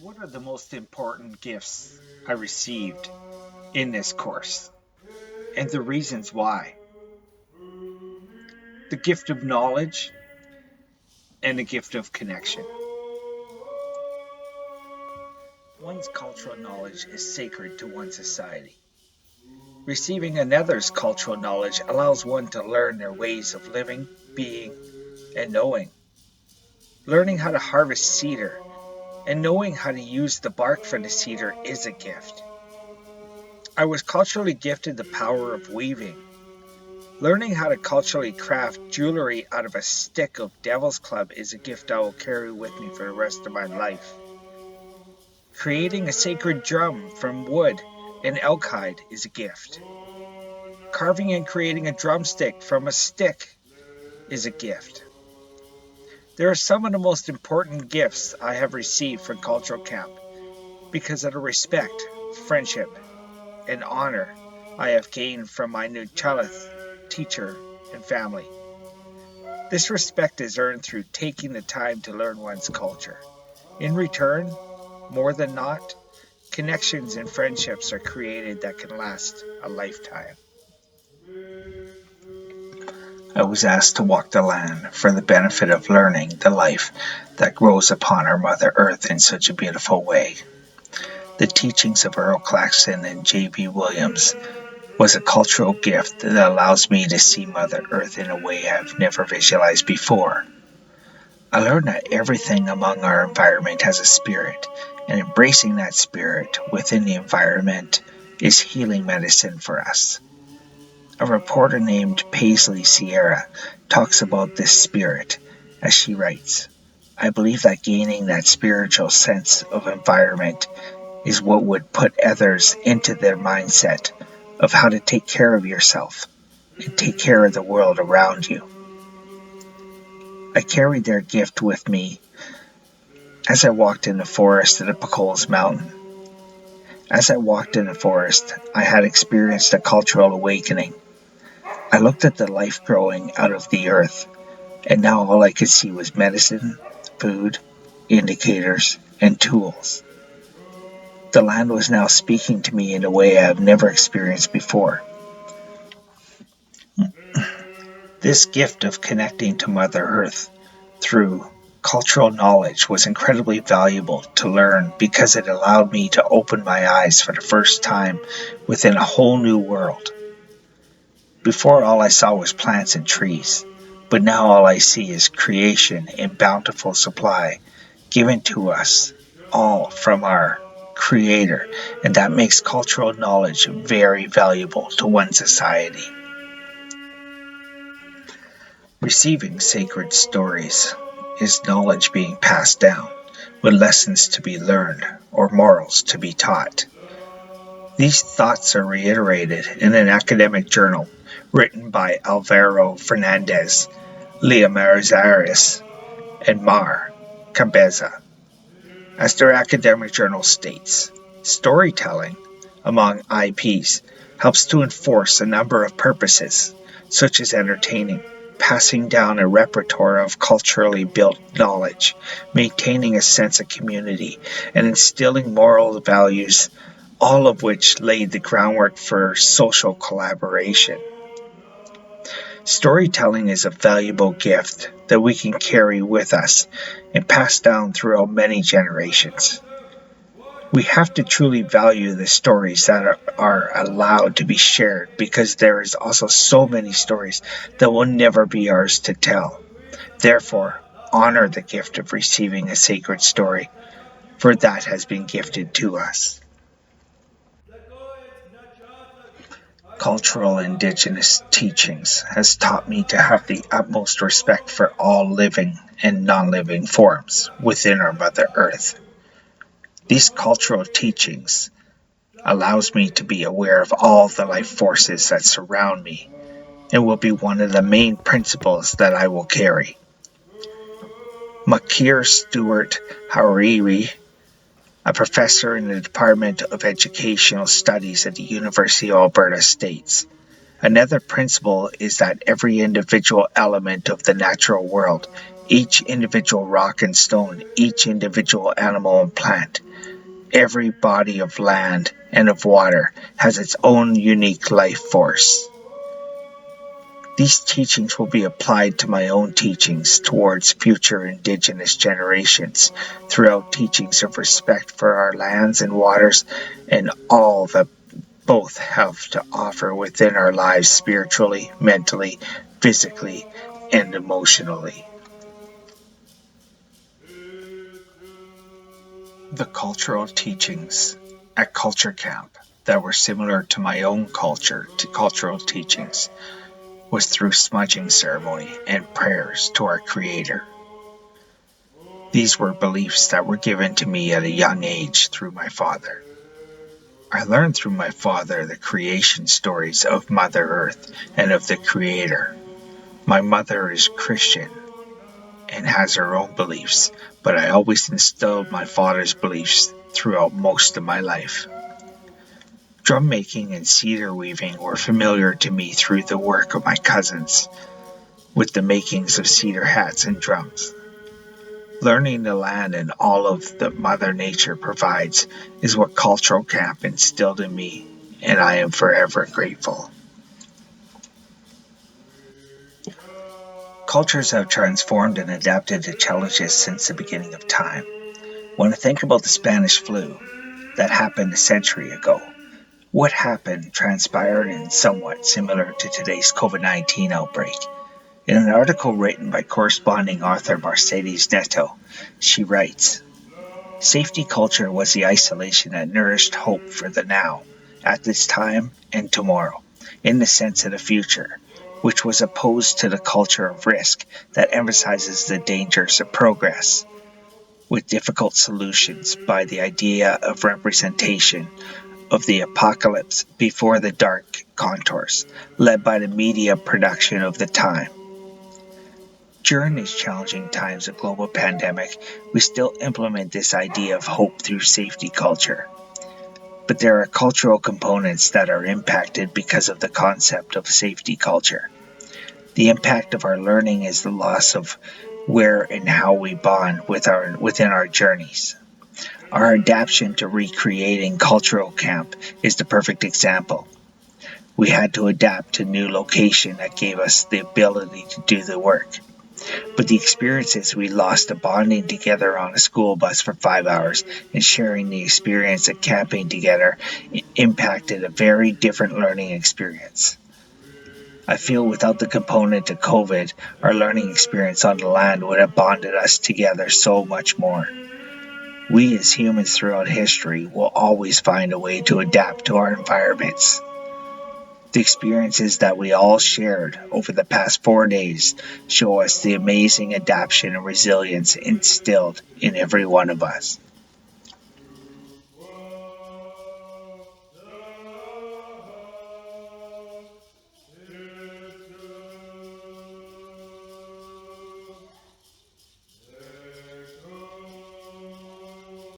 What are the most important gifts I received in this course and the reasons why? The gift of knowledge and the gift of connection. One's cultural knowledge is sacred to one society. Receiving another's cultural knowledge allows one to learn their ways of living, being, and knowing. Learning how to harvest cedar and knowing how to use the bark from the cedar is a gift. I was culturally gifted the power of weaving. Learning how to culturally craft jewelry out of a stick of devil's club is a gift I will carry with me for the rest of my life. Creating a sacred drum from wood and elk hide is a gift. Carving and creating a drumstick from a stick is a gift. There are some of the most important gifts I have received from Cultural Camp because of the respect, friendship, and honor I have gained from my Nunchalath teacher and family. This respect is earned through taking the time to learn one's culture. In return, more than not, connections and friendships are created that can last a lifetime. I was asked to walk the land for the benefit of learning the life that grows upon our Mother Earth in such a beautiful way. The teachings of Earl Claxton and J.B. Williams was a cultural gift that allows me to see Mother Earth in a way I've never visualized before. I learned that everything among our environment has a spirit, and embracing that spirit within the environment is healing medicine for us. A reporter named Paisley Sierra talks about this spirit as she writes, I believe that gaining that spiritual sense of environment is what would put others into their mindset of how to take care of yourself and take care of the world around you. I carried their gift with me as I walked in the forest of the Picoles Mountain. As I walked in the forest, I had experienced a cultural awakening. I looked at the life growing out of the earth, and now all I could see was medicine, food, indicators, and tools. The land was now speaking to me in a way I have never experienced before. This gift of connecting to Mother Earth through cultural knowledge was incredibly valuable to learn because it allowed me to open my eyes for the first time within a whole new world. Before, all I saw was plants and trees, but now all I see is creation in bountiful supply given to us all from our Creator, and that makes cultural knowledge very valuable to one society. Receiving sacred stories is knowledge being passed down, with lessons to be learned or morals to be taught. These thoughts are reiterated in an academic journal written by Alvaro Fernandez, Leah Marizares, and Mar Cabeza. As their academic journal states, storytelling among IPs helps to enforce a number of purposes, such as entertaining, passing down a repertoire of culturally built knowledge, maintaining a sense of community, and instilling moral values, all of which laid the groundwork for social collaboration. Storytelling is a valuable gift that we can carry with us and pass down throughout many generations. We have to truly value the stories that are allowed to be shared because there is also so many stories that will never be ours to tell. Therefore, honor the gift of receiving a sacred story, for that has been gifted to us. Cultural indigenous teachings has taught me to have the utmost respect for all living and non-living forms within our Mother Earth. These cultural teachings allows me to be aware of all the life forces that surround me and will be one of the main principles that I will carry. Makir Stewart Hariri, a professor in the Department of Educational Studies at the University of Alberta, states, another principle is that every individual element of the natural world Each individual rock and stone, each individual animal and plant, every body of land and of water has its own unique life force. These teachings will be applied to my own teachings towards future Indigenous generations throughout teachings of respect for our lands and waters and all that both have to offer within our lives spiritually, mentally, physically, and emotionally. The cultural teachings at Culture Camp that were similar to my own cultural teachings was through smudging ceremony and prayers to our Creator. These were beliefs that were given to me at a young age through my father. I learned through my father the creation stories of Mother Earth and of the Creator. My mother is Christian and has her own beliefs, but I always instilled my father's beliefs throughout most of my life. Drum making and cedar weaving were familiar to me through the work of my cousins, with the makings of cedar hats and drums. Learning the land and all of that Mother Nature provides is what Cultural Camp instilled in me, and I am forever grateful. Cultures have transformed and adapted to challenges since the beginning of time. When I think about the Spanish flu that happened a century ago, what happened transpired in somewhat similar to today's COVID-19 outbreak. In an article written by corresponding author Mercedes Neto, she writes, "Safety culture was the isolation that nourished hope for the now, at this time and tomorrow, in the sense of the future, which was opposed to the culture of risk that emphasizes the dangers of progress, with difficult solutions by the idea of representation of the apocalypse before the dark contours, led by the media production of the time. During these challenging times of global pandemic, we still implement this idea of hope through safety culture. But there are cultural components that are impacted because of the concept of safety culture. The impact of our learning is the loss of where and how we bond within our journeys. Our adaptation to recreating Cultural Camp is the perfect example. We had to adapt to a new location that gave us the ability to do the work. But the experiences we lost of bonding together on a school bus for 5 hours and sharing the experience of camping together impacted a very different learning experience. I feel without the component of COVID, our learning experience on the land would have bonded us together so much more. We as humans throughout history will always find a way to adapt to our environments. The experiences that we all shared over the past 4 days show us the amazing adaptation and resilience instilled in every one of us.